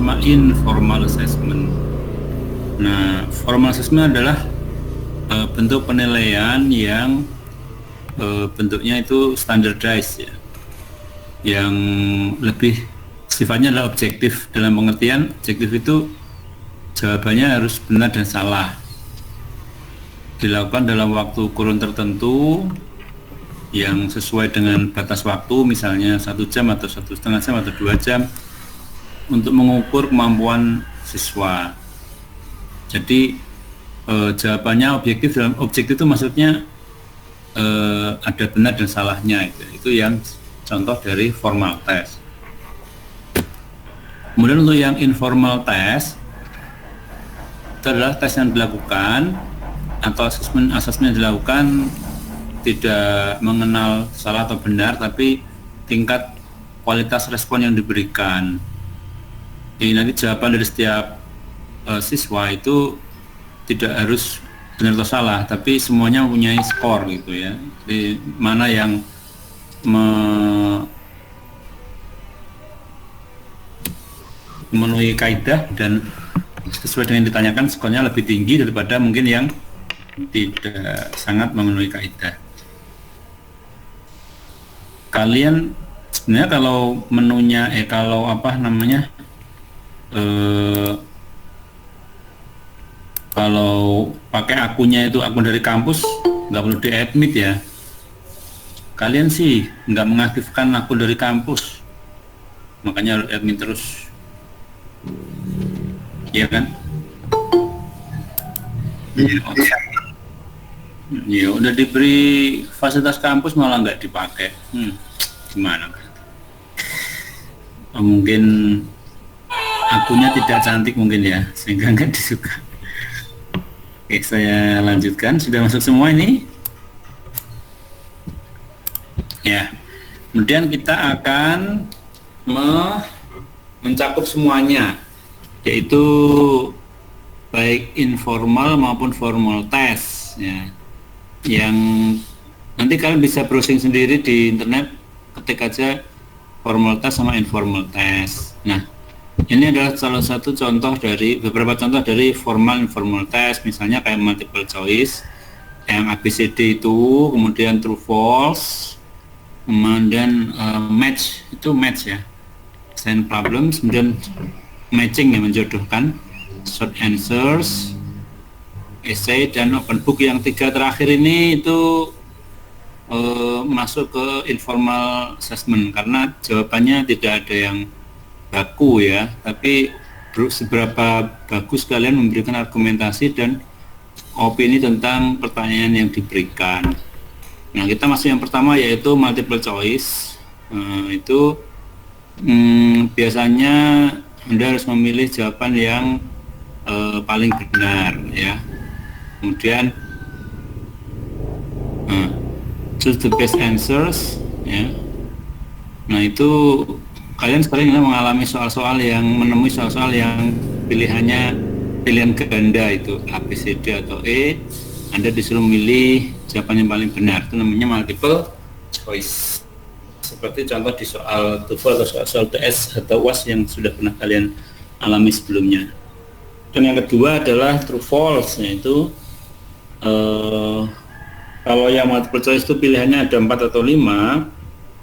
sama informal assessment. Nah, formal assessment adalah bentuk penilaian yang bentuknya itu standardized ya, yang lebih sifatnya adalah objektif. Dalam pengertian objektif itu jawabannya harus benar dan salah, dilakukan dalam waktu kurun tertentu yang sesuai dengan batas waktu, misalnya 1 jam atau 1,5 jam atau 2 jam, untuk mengukur kemampuan siswa. Jadi jawabannya objektif. Dalam objektif itu maksudnya ada benar dan salahnya. Itu yang contoh dari formal test. Kemudian untuk yang informal test, itu adalah tes yang dilakukan atau asesmen yang dilakukan tidak mengenal salah atau benar, tapi tingkat kualitas respon yang diberikan. Jadi nanti jawaban dari setiap siswa itu tidak harus benar atau salah, tapi semuanya mempunyai skor gitu ya. Jadi mana yang memenuhi kaidah dan sesuai dengan yang ditanyakan, skornya lebih tinggi daripada mungkin yang tidak sangat memenuhi kaidah. Kalian sebenarnya kalau menunya kalau pakai akunnya itu akun dari kampus, nggak perlu di-admit ya. Kalian sih nggak mengaktifkan akun dari kampus, makanya harus admin terus, iya kan? Ya udah diberi fasilitas kampus malah nggak dipakai, gimana? Mungkin akunnya tidak cantik mungkin ya, sehingga nggak disuka. Oke, saya lanjutkan. Sudah masuk semua ini? Ya. Kemudian kita akan mencakup semuanya, yaitu baik informal maupun formal test ya. Yang nanti kalian bisa browsing sendiri di internet, ketik aja formal test sama informal test. Nah, ini adalah salah satu contoh dari beberapa contoh dari formal informal test, misalnya kayak multiple choice yang ABCD itu, kemudian true false, kemudian match ya, send problems, kemudian matching yang menjodohkan, short answers, essay, dan open book. Yang 3 terakhir ini itu masuk ke informal assessment karena jawabannya tidak ada yang baku ya, tapi seberapa bagus kalian memberikan argumentasi dan opini tentang pertanyaan yang diberikan. Nah, kita masuk yang pertama, yaitu multiple choice. Itu biasanya Anda harus memilih jawaban yang paling benar ya. Kemudian choose the best answers ya. Nah, itu kalian sering mengalami soal-soal yang menemui soal-soal yang pilihan ganda, itu A, B, C, D atau E. Anda disuruh milih jawaban yang paling benar, itu namanya multiple choice. Seperti contoh di soal TOEFL atau soal TS atau UAS yang sudah pernah kalian alami sebelumnya. Dan yang kedua adalah true false, yaitu kalau yang multiple choice itu pilihannya ada 4 atau 5,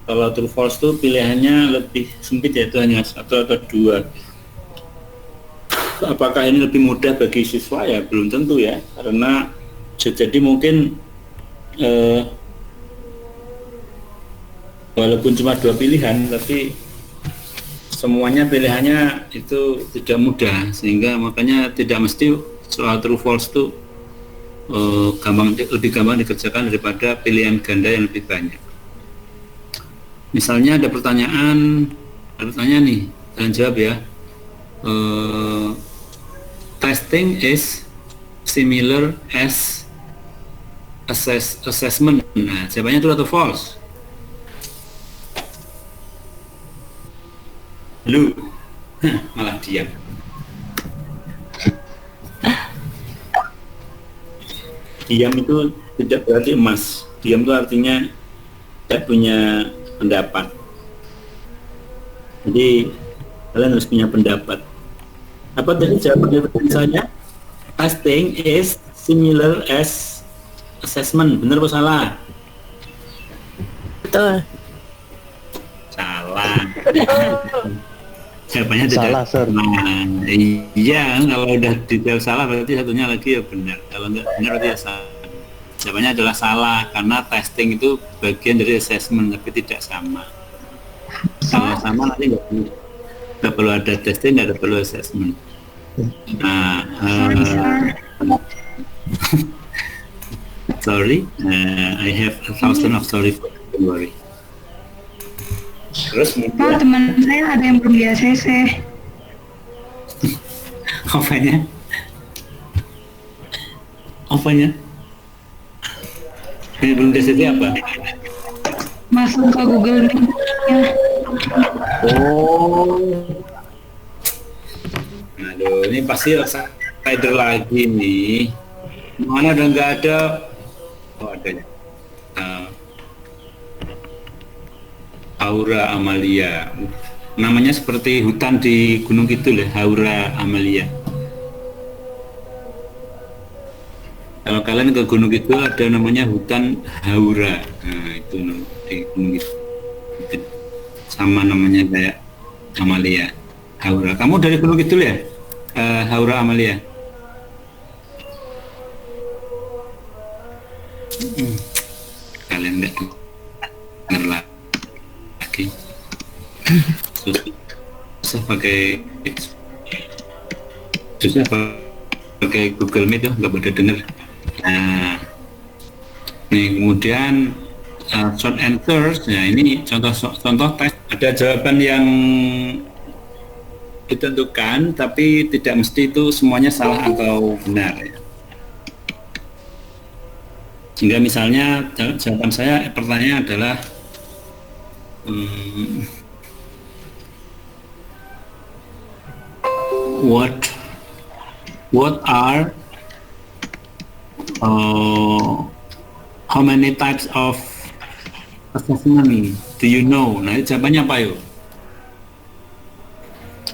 kalau true false itu pilihannya lebih sempit, yaitu hanya 1 atau 2. Apakah ini lebih mudah bagi siswa? Ya belum tentu ya, karena jadi mungkin walaupun cuma 2 pilihan, tapi semuanya pilihannya itu tidak mudah, sehingga makanya tidak mesti soal true false itu lebih gampang dikerjakan daripada pilihan ganda yang lebih banyak. Misalnya ada pertanyaan nih, kalian jawab ya. Testing is similar as assessment. Nah, jawabannya true atau false? Lu malah diam. Diam itu tidak berarti emas. Diam itu artinya tidak punya pendapat. Jadi kalian harus punya pendapat. Apa tadi jawaban saya? Testing is similar as assessment. Benar atau salah? Betul. Salah. Jawabannya Salah, tidak. Sir. Nah, iya, kalau udah detail salah berarti satunya lagi ya benar. Kalau enggak benar berarti ya salah. Jawabannya adalah salah karena testing itu bagian dari assessment tapi tidak sama. Kalau sama nanti nggak perlu ada testing, nggak perlu assessment. Nah, sorry, I have 1,000 of sorry for it, don't worry. Terus Pak, teman saya ada yang belum di ACC. apanya? Apanya? Ini belum DCT apa? Masuk ke Google Meet-nya. Oh. Aduh, ini pasti rider lagi nih. Mana udah nggak ada? Oh, ada ya. Aura Amalia. Namanya seperti hutan di Gunung Kidul ya, Aura Amalia. Kalau kalian ke Gunung Kidul ada namanya hutan Haura. Nah, itu di Gunung Kidul. Sama namanya kayak Amalia. Haura. Kamu dari Gunung Kidul ya? Haura Amalia. Kalian nggak dengar lagi. Susah pakai Google Meet tuh nggak pada denger. Nah, nih kemudian short answers. Nah ini contoh tes. Ada jawaban yang ditentukan, tapi tidak mesti itu semuanya salah atau benar. Ya. Sehingga misalnya jawaban saya pertanyaan adalah what are how many types of assessment do you know? Nah, jawabannya apa yuk?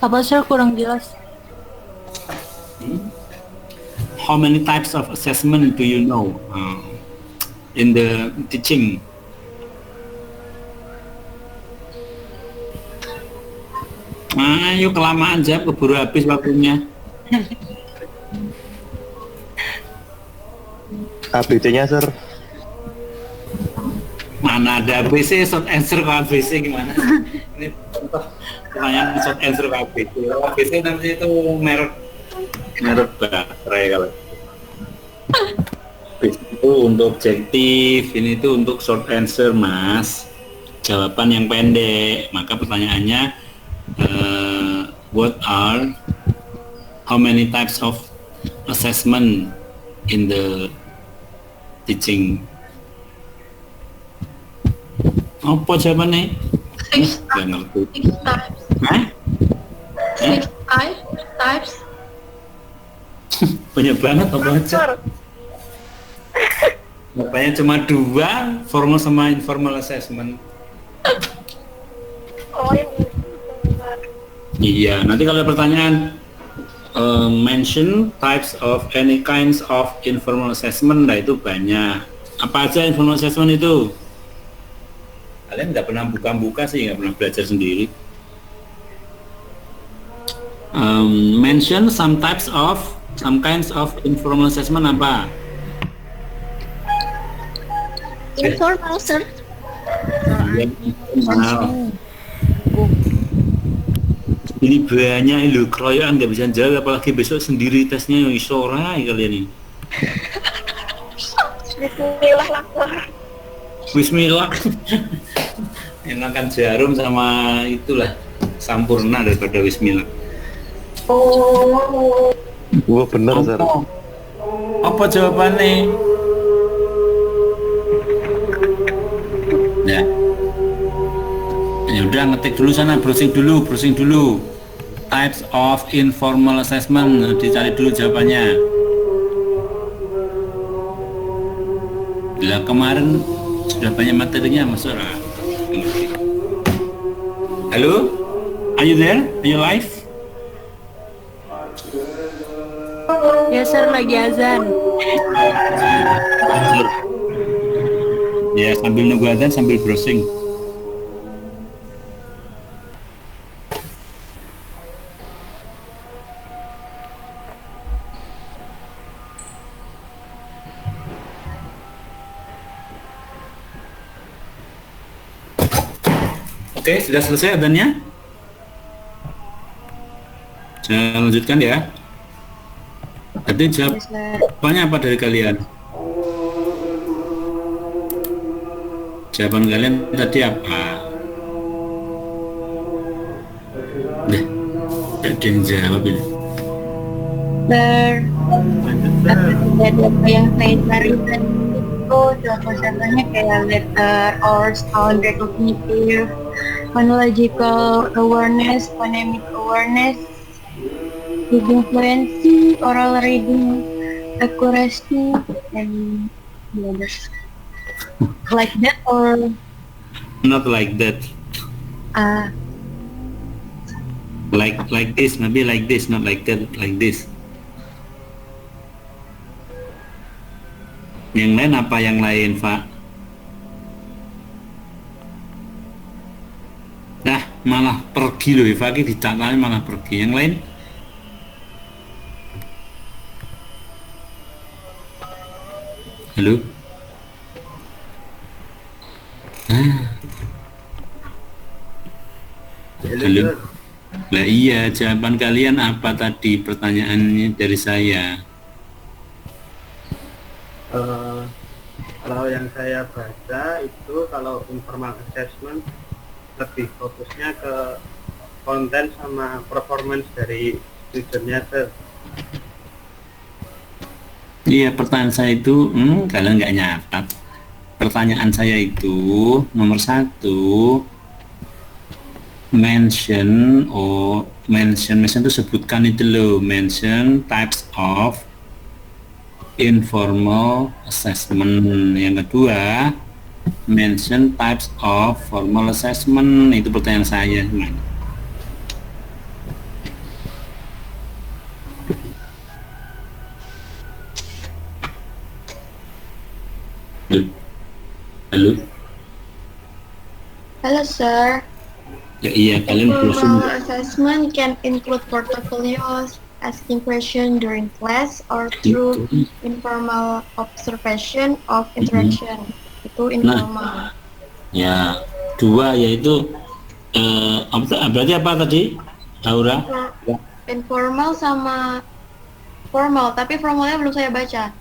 Apa sih kurang jelas? How many types of assessment do you know in the teaching? Ayo kelamaan jawab, keburu habis waktunya. ABC-nya, Sir. Mana ada ABC, short answer ke ABC gimana? Ini contoh pertanyaan short answer ke ABC. ABC nanti itu merek baterai kalau. ABC itu untuk objektif, ini itu untuk short answer, Mas. Jawaban yang pendek. Maka pertanyaannya how many types of assessment in the teaching? Apa jawabannya? Nggak ngerti. Six types. Hah? Six types. Banyak banget apa aja? Bapaknya cuma 2, formal sama informal assessment. Oh, yang Iya, nanti kalau ada pertanyaan mention types of any kinds of informal assessment, nah itu banyak. Apa aja informal assessment itu? Kalian nggak pernah buka-buka sih, nggak pernah belajar sendiri. Mention some kinds of informal assessment apa? informal, sir. Iya, informal. Ini banyak lu keroyokan nggak bisa jawab, apalagi besok sendiri tesnya isorai kalian ini. Bismillah lapar. Bismillah. Enakan jarum sama itulah sampurna daripada Bismillah. Oh. Gua bener, Sir. Apa jawabannya? Ya. Ya udah ngetik dulu sana, browsing dulu. Types of informal assessment, dicari dulu jawabannya. Bila kemarin sudah banyak materinya, Mas Ora. Halo? Are you there? Are you live? Ya sir, lagi azan. Ya, sambil nunggu azan sambil browsing. Oke, sudah selesai adanya. Saya lanjutkan ya. Tadi jawabannya apa dari kalian? Jawaban kalian tadi apa? Deh, ada yang jawab ini. Data yang saya cari tadi itu contoh-contohnya kayak letter or sound recognitive, phonological awareness, phonemic awareness, reading fluency, oral reading accuracy, and the others. Like that or Not like that. Like this, maybe like this, not like that, like this. Yang lain apa yang lain, Pak? Nah, malah pergi loh, Pak, ditanya malah pergi. Yang lain? Halo? Halo? Lah iya, jawaban kalian apa tadi pertanyaannya dari saya? Kalau yang saya baca itu kalau informal assessment lebih fokusnya ke konten sama performance dari studentnya sir. Iya, pertanyaan saya itu, kalian nggak nyatat. Pertanyaan saya itu nomor 1, mention itu sebutkan itu loh, mention types of informal assessment. Yang kedua, mention types of formal assessment. Itu pertanyaan saya. Halo? Hello sir. Ya iya, kalian Informal assessment can include portfolios, asking question during class, or through informal observation of interaction. Itu informal. Ya, 2 yaitu berarti apa tadi, Aura? Informal sama formal, tapi formalnya belum saya baca.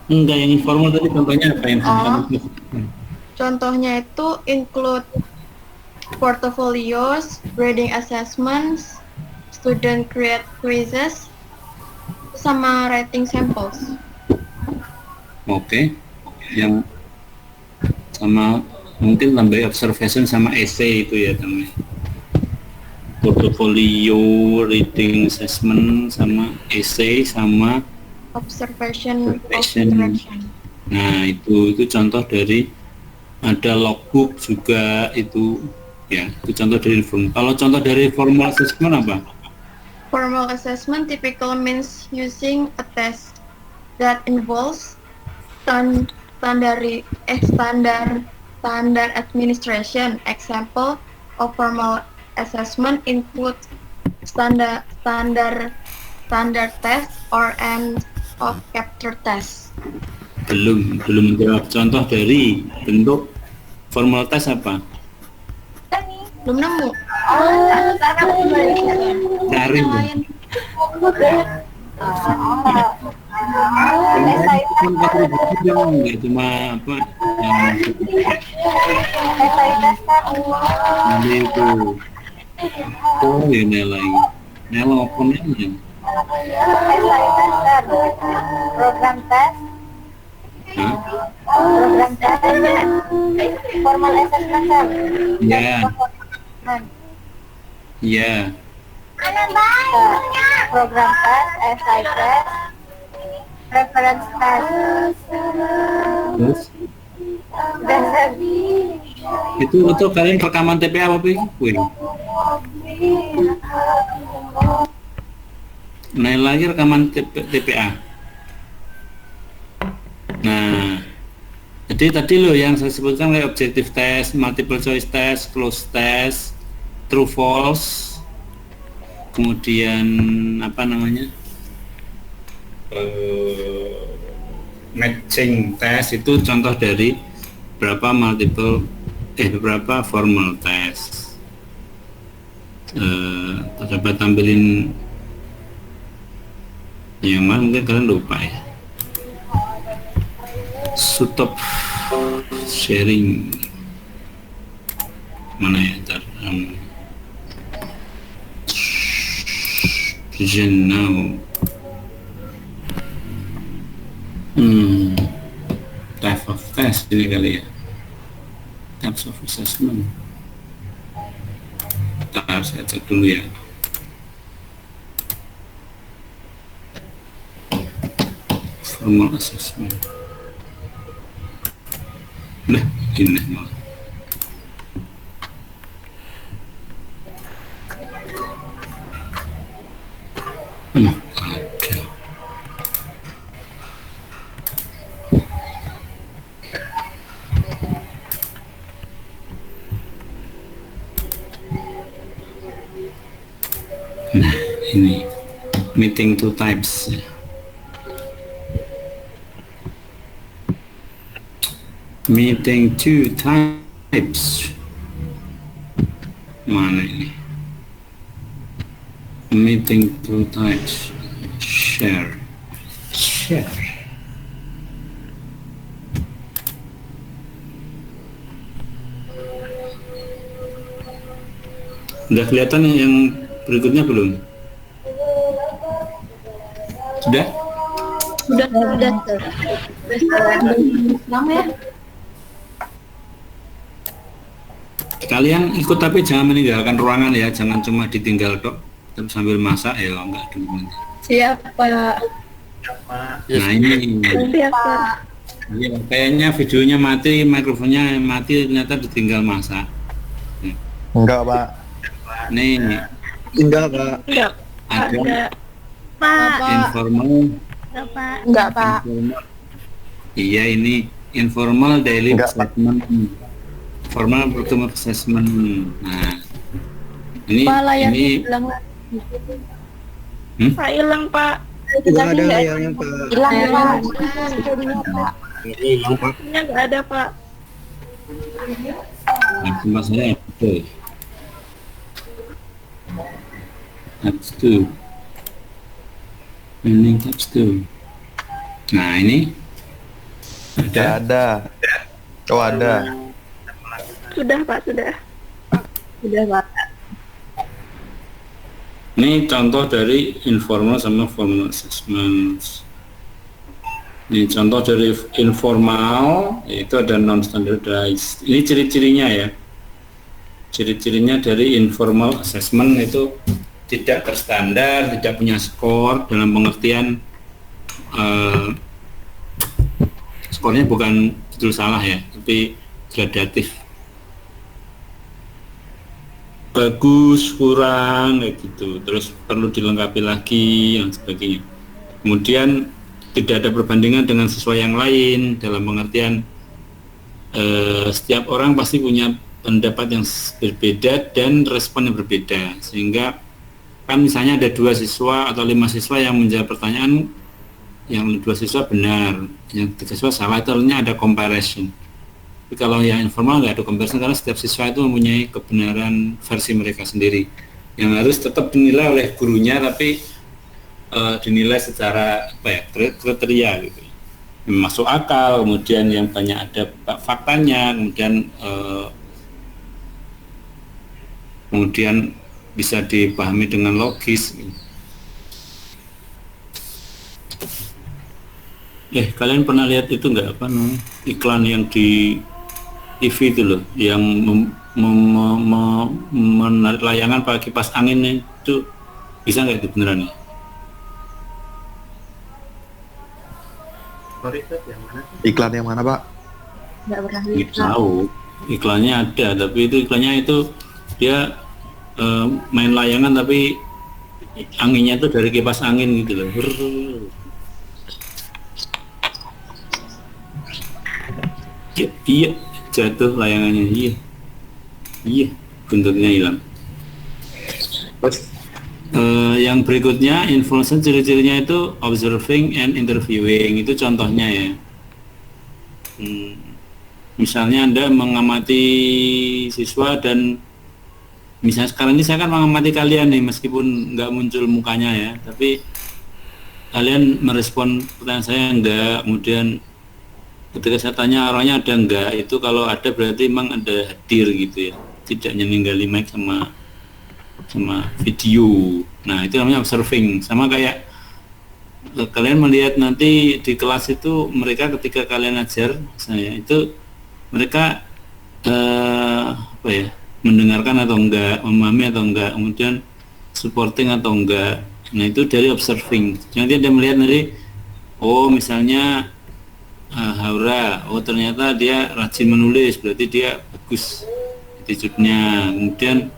Enggak, yang informal tadi contohnya apa yang Contohnya itu include portfolios, grading assessments, student create quizzes, sama writing samples. Oke. Yang sama mungkin tambah observation sama essay itu ya teman. Portfolio, reading assessment sama essay sama Observation of interaction. Nah, itu contoh dari, ada logbook juga itu ya, itu contoh dari informal. Kalau contoh dari formal assessment apa? Formal assessment typically means using a test that involves standard administration. Example of formal assessment include standard test or end of capture test. Belum menjawab. Contoh dari bentuk formal test apa? Belum nemu. Cari nggak cuma apa yang itu. Oh ya, Nela oponennya. program test, Hah? program test, formal assessment kan? Ya, ya. Program test, essay test, reference test, Terus dan itu kalian rekaman TPA apa sih? Nilai lagi rekaman TPA. Nah, jadi tadi loh yang saya sebutkan kayak objective test, multiple choice test, close test, true false, kemudian apa namanya, matching test, itu contoh dari beberapa formal test. Coba tampilin yang mana, mungkin kalian lupa ya. Stop sharing mana ya, ntar vision now. Type of test ini kali ya, types of assessment. Ntar saya cek dulu ya. Formal assessment. Nah, ini malah. Ada. Nah, ini meeting two types. Meeting two types. Mana ini? Meeting two types. Share. Udah kelihatan yang berikutnya belum? Sudah? Sudah. Lama ya? Kalian ikut tapi jangan meninggalkan ruangan ya, jangan cuma ditinggal tok terus sambil masak ya, enggak dulu. Siap, Pak. Nah ini Siap, Pak. ya, kayaknya videonya mati, mikrofonnya mati, ternyata ditinggal masak. Enggak, Pak. Nih Enggak, Pak. Enggak. ada Pak. informal. Enggak, Pak. Informal. Iya, ini informal daily Enggak, Pak. assessment, formal pertemuan assessment. Nah ini Pak, layarnya ini hilang lagi. Pak hilang, Pak. Enggak ada layarnya, Pak. Hilang ya, Pak. Hilang, Pak. Ini nggak ada, Pak. cuma saya betul. Tabs 2. Ini tabs 2. Nah ini Enggak ada. Oh, ada. Sudah, Pak, sudah. Sudah, Pak. Ini contoh dari informal sama formal assessment. Ini contoh dari informal, yaitu ada non standardized. Ini ciri-cirinya ya. Ciri-cirinya dari informal assessment itu tidak terstandar, tidak punya skor, dalam pengertian skornya bukan betul salah ya, tapi gradatif. Bagus, kurang, kayak gitu. Terus perlu dilengkapi lagi, yang sebagainya. Kemudian tidak ada perbandingan dengan siswa yang lain, dalam pengertian setiap orang pasti punya pendapat yang berbeda dan respon yang berbeda. Sehingga kan misalnya ada 2 siswa atau 5 siswa yang menjawab pertanyaan, yang 2 siswa benar, yang 3 siswa salah, itu artinya ada comparison. Tapi kalau yang informal nggak ada comparison, karena setiap siswa itu mempunyai kebenaran versi mereka sendiri yang harus tetap dinilai oleh gurunya, tapi dinilai secara apa ya, kriteria gitu, yang masuk akal, kemudian yang banyak ada faktanya, kemudian bisa dipahami dengan logis. Kalian pernah lihat itu nggak, apa namanya, iklan yang di TV itu loh, yang menarik layangan pakai kipas angin itu, bisa nggak itu beneran ya? Sorry, Ustaz, yang mana? Iklan yang mana, Pak? Enggak pernah Nggak lihat. tahu, iklannya ada, tapi itu iklannya itu dia main layangan tapi anginnya tuh dari kipas angin gitu loh. Iya, jatuh layangannya, iya, buntutnya hilang. Yang berikutnya, influencer ciri-cirinya itu observing and interviewing, itu contohnya ya. Misalnya Anda mengamati siswa dan misalnya sekarang ini saya kan mengamati kalian nih, meskipun nggak muncul mukanya ya, tapi kalian merespon pertanyaan saya enggak, kemudian ketika saya tanya orangnya ada enggak, itu kalau ada berarti memang ada hadir gitu ya, tidak ninggalin mic sama video. Nah itu namanya observing. Sama kayak kalian melihat nanti di kelas itu mereka ketika kalian ajar saya itu mereka apa ya, mendengarkan atau enggak, memahami atau enggak, kemudian supporting atau enggak. Nah itu dari observing. Nanti Anda melihat nanti, oh misalnya Haura, oh ternyata dia rajin menulis, berarti dia bagus attitude-nya. Kemudian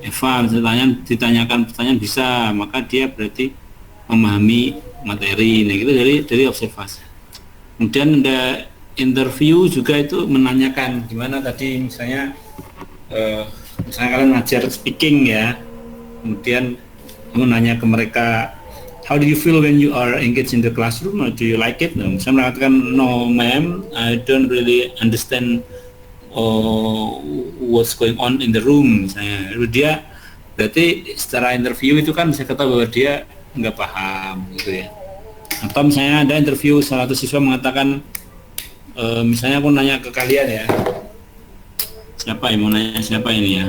Eva misalnya ditanyakan pertanyaan bisa, maka dia berarti memahami materi. Nah itu dari observasi. Kemudian ada interview juga, itu menanyakan gimana tadi misalnya misalnya kalian ngajar speaking ya, kemudian menanya ke mereka, how do you feel when you are engaged in the classroom, or do you like it? Nah, saya mengatakan no ma'am, I don't really understand what's going on in the room. Misalnya dia berarti secara interview itu kan bisa ketahui bahwa dia nggak paham gitu ya. Atau misalnya ada interview salah satu siswa mengatakan misalnya aku nanya ke kalian ya, siapa yang mau nanya, siapa ini ya,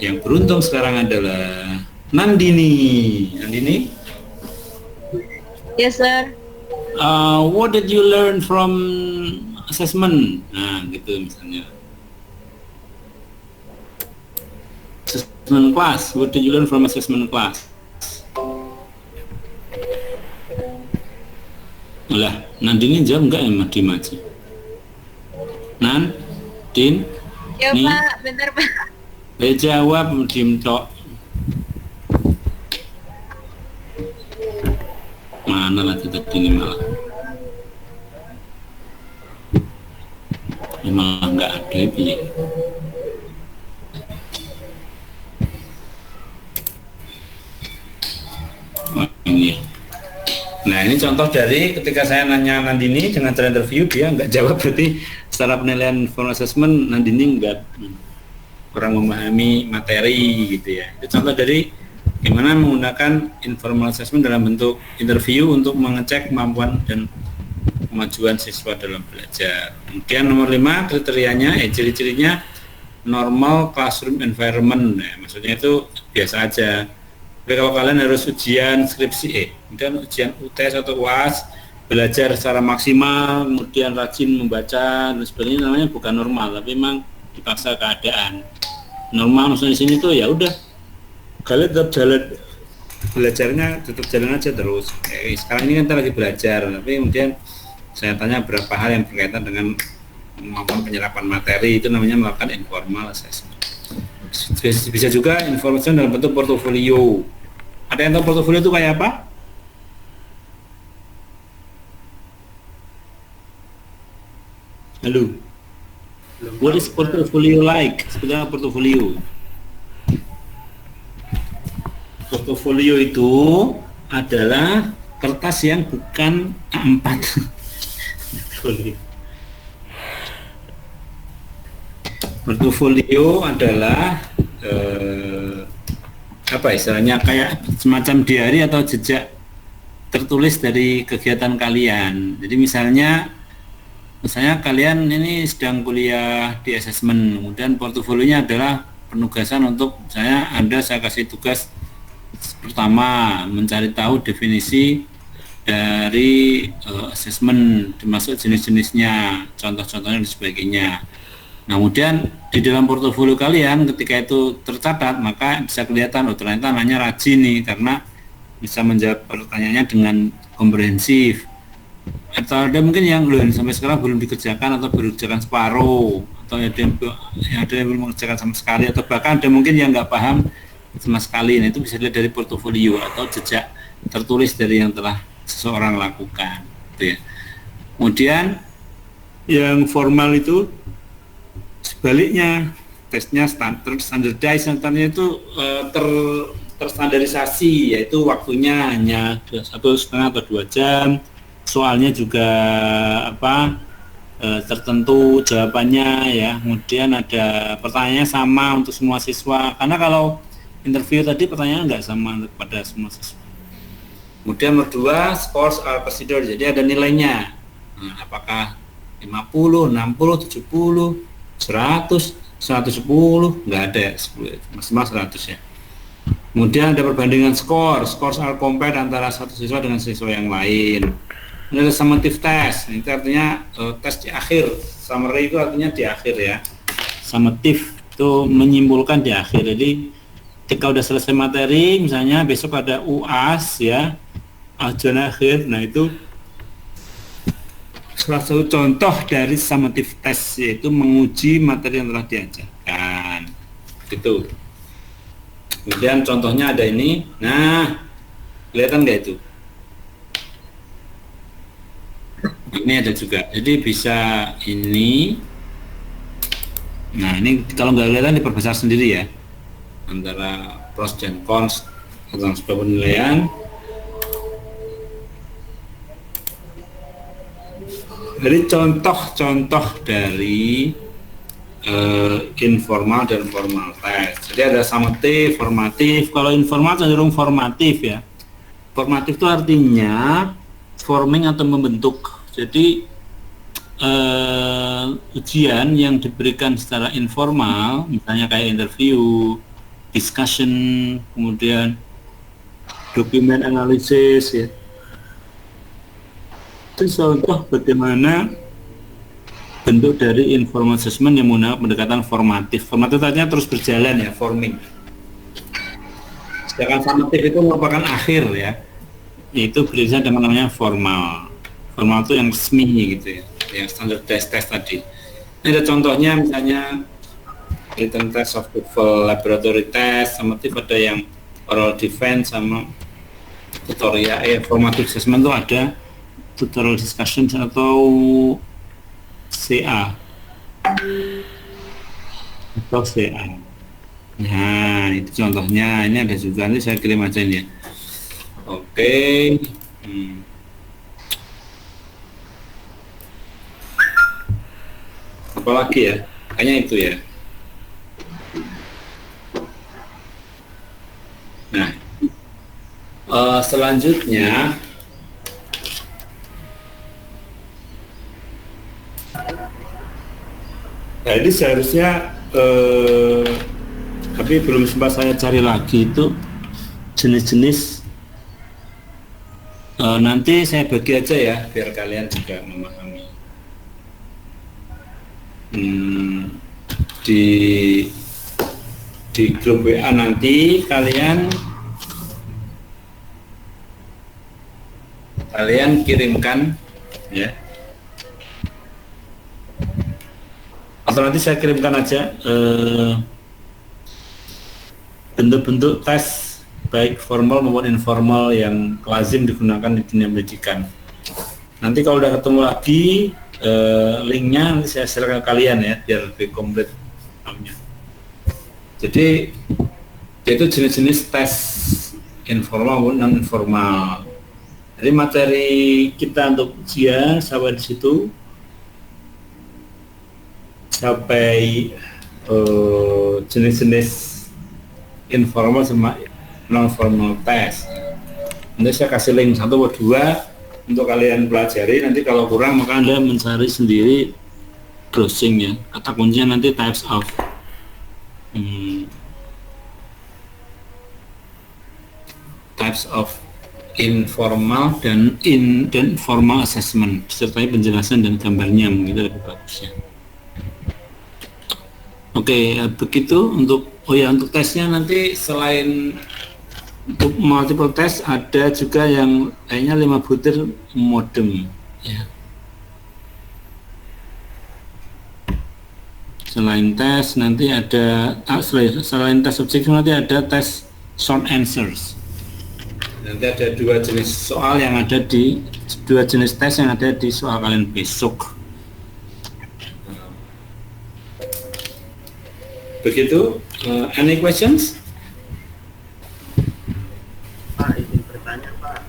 yang beruntung sekarang adalah Nandini. Yes sir. What did you learn from assessment? Nah gitu misalnya, assessment class, what did you learn from assessment class? Lah, Nandini jawab enggak ya, Madi Maji? Din? Ya nih, Pak, bentar Pak. dia jawab, diem tok. Mana lagi tadi ini malah? Ini malah enggak ada ya. Oh, ini. Nah ini contoh dari ketika saya nanya Nandini dengan cara interview, dia nggak jawab, berarti secara penilaian formal assessment Nandini nggak, kurang memahami materi gitu ya. Itu contoh dari gimana menggunakan informal assessment dalam bentuk interview untuk mengecek kemampuan dan kemajuan siswa dalam belajar. Kemudian nomor 5 kriterianya, ciri-cirinya normal classroom environment. Nah, maksudnya itu biasa aja. Tapi kalau kalian harus ujian skripsi, kemudian ujian UTS atau UAS, belajar secara maksimal, kemudian rajin membaca dan sebagainya, namanya bukan normal, tapi memang dipaksa keadaan. Normal maksudnya di sini tuh ya udah, kalian tetap jalan belajarnya, tetap jalan aja terus. Sekarang ini kan kita lagi belajar, tapi kemudian saya tanya beberapa hal yang berkaitan dengan kemampuan penyerapan materi, itu namanya melakukan informal assessment. Bisa juga informasi dalam bentuk portofolio. Ada yang tahu portofolio itu kayak apa? Halo. What is portfolio like? Sebenarnya portofolio. Portofolio itu adalah kertas yang bukan A4. Portofolio adalah apa istilahnya, kayak semacam diary atau jejak tertulis dari kegiatan kalian. Jadi misalnya kalian ini sedang kuliah di assessment, kemudian portofolionya adalah penugasan untuk saya kasih tugas pertama mencari tahu definisi dari assessment, termasuk jenis-jenisnya, contoh-contohnya dan sebagainya. Nah, kemudian di dalam portofolio kalian ketika itu tercatat, maka bisa kelihatan, oh ternyata nanya rajin nih karena bisa menjawab pertanyaannya dengan komprehensif. Atau ada mungkin yang belum sampai sekarang belum dikerjakan atau baru dikerjakan separuh, atau ada yang belum mengerjakan sama sekali, atau bahkan ada mungkin yang nggak paham sama sekali. Nah, itu bisa dilihat dari portofolio atau jejak tertulis dari yang telah seseorang lakukan, gitu ya. Kemudian yang formal itu sebaliknya, tesnya standardized, artinya itu terstandarisasi, yaitu waktunya hanya 1,5 atau 2 jam, soalnya juga tertentu jawabannya ya, kemudian ada pertanyaannya sama untuk semua siswa, karena kalau interview tadi pertanyaan nggak sama pada semua siswa. Kemudian nomor 2, scores are considered, jadi ada nilainya. Nah, apakah 50, 60, 70, 100, 110, nggak ada, 10, maksimal 100 ya. Kemudian ada perbandingan scores are compared antara satu siswa dengan siswa yang lain. Ini ada summative test, itu artinya tes di akhir. Summary itu artinya di akhir ya. Summative itu menyimpulkan di akhir. Jadi ketika udah selesai materi, misalnya besok ada UAS ya, ujian akhir, nah itu salah satu contoh dari summative test, yaitu menguji materi yang telah diajarkan, gitu. Kemudian contohnya ada ini, nah kelihatan nggak itu? Ini ada juga, jadi bisa ini. Nah ini kalau nggak kelihatan diperbesar sendiri ya, antara pros dan cons tentang sebuah penilaian. Jadi contoh-contoh dari informal dan formal test. Jadi ada summative, formatif. Kalau informal cenderung formatif ya. Formatif itu artinya forming atau membentuk. Jadi ujian yang diberikan secara informal, misalnya kayak interview, discussion, kemudian dokumen analisis ya. Itu contoh bagaimana bentuk dari informal assessment yang menggunakan pendekatan formatif. Formatif artinya terus berjalan ya, forming. Sedangkan summative itu merupakan akhir ya, itu beririsan dengan namanya formal. Formal itu yang resmi gitu ya, yang standar test tadi. Ini ada contohnya, misalnya written test of TOEFL, laboratory test. Summative ada yang oral defense sama tutorial. Formative assessment itu ada tutorial discussion atau CA atau CA. Nah itu contohnya, ini ada juga, nanti saya kirim aja ini ya. Oke. Apa lagi ya, kayaknya itu ya. Nah selanjutnya jadi seharusnya tapi belum sempat saya cari lagi itu jenis-jenis, nanti saya bagi aja ya biar kalian juga memahami. Di grup WA nanti kalian kirimkan ya, atau nanti saya kirimkan aja bentuk-bentuk tes baik formal maupun informal yang lazim digunakan di dunia pendidikan. Nanti kalau udah ketemu lagi linknya nanti saya share ke kalian ya biar lebih komplit. Jadi itu jenis-jenis tes informal maupun non informal. Jadi materi kita untuk ujian sampai di situ, sampai jenis-jenis informal sama non formal test. Nanti saya kasih link 1 atau 2 untuk kalian pelajari. Nanti kalau kurang maka Anda mencari sendiri, browsing ya. Kata kuncinya nanti types of informal dan formal assessment, disertai penjelasan dan gambarnya, begitu lebih bagusnya. Oke, begitu untuk untuk tesnya. Nanti selain untuk multiple test ada juga yang kayaknya 5 butir modem ya. Selain tes nanti ada selain tes subjektif nanti ada tes short answers. Nanti ada dua jenis tes yang ada di soal kalian besok. Begitu. Any questions? Pak, izin bertanya Pak.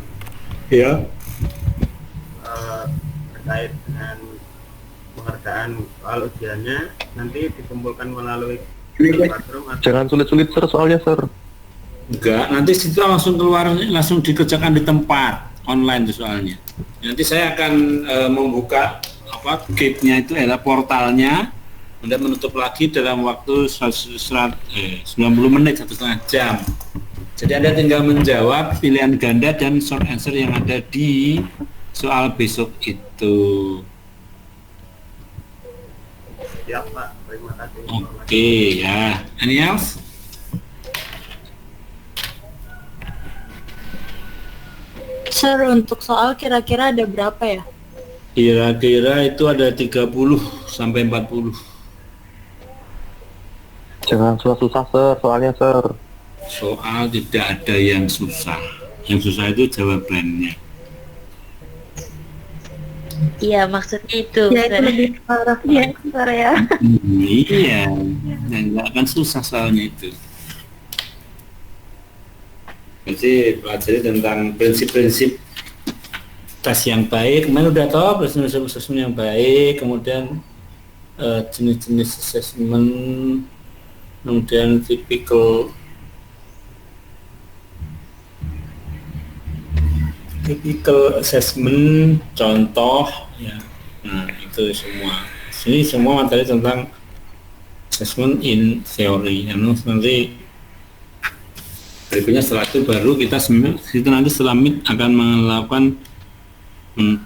Ya. Terkait dengan penghargaan soal ujiannya nanti dikumpulkan melalui classroom atau Jangan sulit-sulit sir soalnya sir. Enggak, nanti situ langsung keluar, langsung dikerjakan di tempat online itu soalnya. Nanti saya akan membuka gate-nya itu adalah portalnya, kemudian menutup lagi dalam waktu 90 menit, 1,5 jam. Jadi Anda tinggal menjawab pilihan ganda dan short answer yang ada di soal besok itu. siap Pak. Terima kasih. Oke ya. Any else? Sir, untuk soal kira-kira ada berapa ya? Kira-kira itu ada 30 sampai 40. Jangan susah-susah sir soalnya sir. Soal tidak ada yang susah. Yang susah itu jawabannya. Iya, maksudnya itu. Ya itu lebih parah ya, Sir ya. Iya, nggak akan susah soalnya itu. Jadi pelajari tentang prinsip-prinsip tes yang baik. Kemarin udah tahu prinsip-prinsip assessment yang baik, kemudian jenis-jenis assessment, kemudian typical assessment, contoh ya. Nah itu semua. Ini semua materi tentang assessment in theory. Nanti berikutnya setelah itu baru kita nanti setelah meet akan melakukan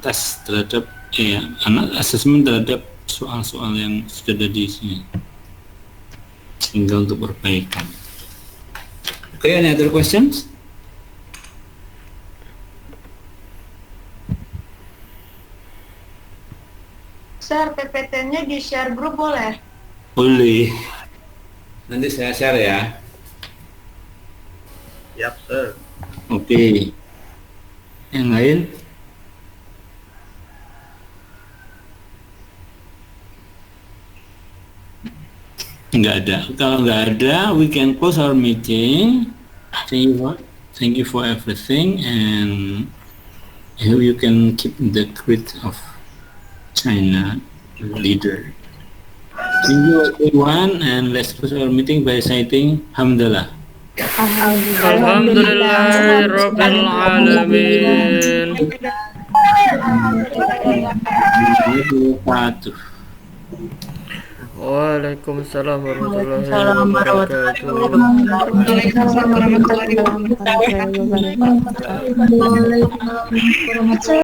tes terhadap assessment terhadap soal-soal yang sudah ada di sini. Tinggal untuk perbaikan. Okay, any other questions? Sir, PPT-nya di share grup boleh? Boleh. Nanti saya share ya. Siap Sir. Oke. Yang lain? Nggak ada. Kalau nggak ada, we can close our meeting. Thank you for everything, and I hope you can keep the grit of China leader. Thank you everyone, and let's close our meeting by citing Alhamdulillah. Alhamdulillahirabbil alamin. Waalaikumsalam warahmatullahi wabarakatuh. Waalaikumsalam warahmatullahi wabarakatuh.